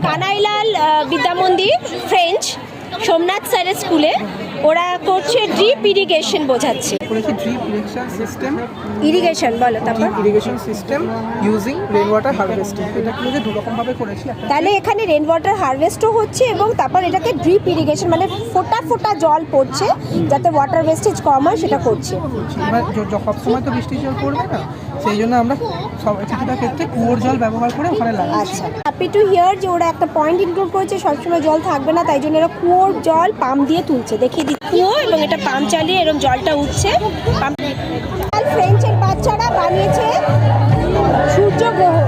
Kanailal Vidyamandir French Somnath স্যারের স্কুলে ওরা করছে ড্রিপ ইরিগেশন বোঝাচ্ছে। ড্রিপ ইরিগেশন সিস্টেম, ইরিগেশন বলো তারপর। Irrigation system using rain water harvesting. এটা কি দু রকম ভাবে করেছি। তাহলে এখানে রেন ওয়াটার হারভেস্টও হচ্ছে এবং তারপর এটাকে ড্রিপ ইরিগেশন মানে ফোঁটা ফোঁটা জল পড়ছে যাতে ওয়াটার ওয়েস্টেজ কম হয় সেটা করছে। এবার সব সময় তো বৃষ্টির জল পড়বে না, সেই জন্য আমরা সব কিছুটা ক্ষেত্রে কুয়োর জল ব্যবহার করে ওখানে লাগাচ্ছি। আচ্ছা, হ্যাপি টু হিয়ার যে ওরা একটা পয়েন্ট ইনক্লুড করেছে সবসময় জল থাকবে না, তাই জন্য এরা কুয়োর জল পাম্প দিয়ে তুলছে। দেখিয়ে দিচ্ছি কুয়ো এবং এটা পাম্প চালিয়ে এরকম জলটা উঠছে। ফ্রেঞ্চের বাচ্চারা বানিয়েছে সূর্যগ্রহণ।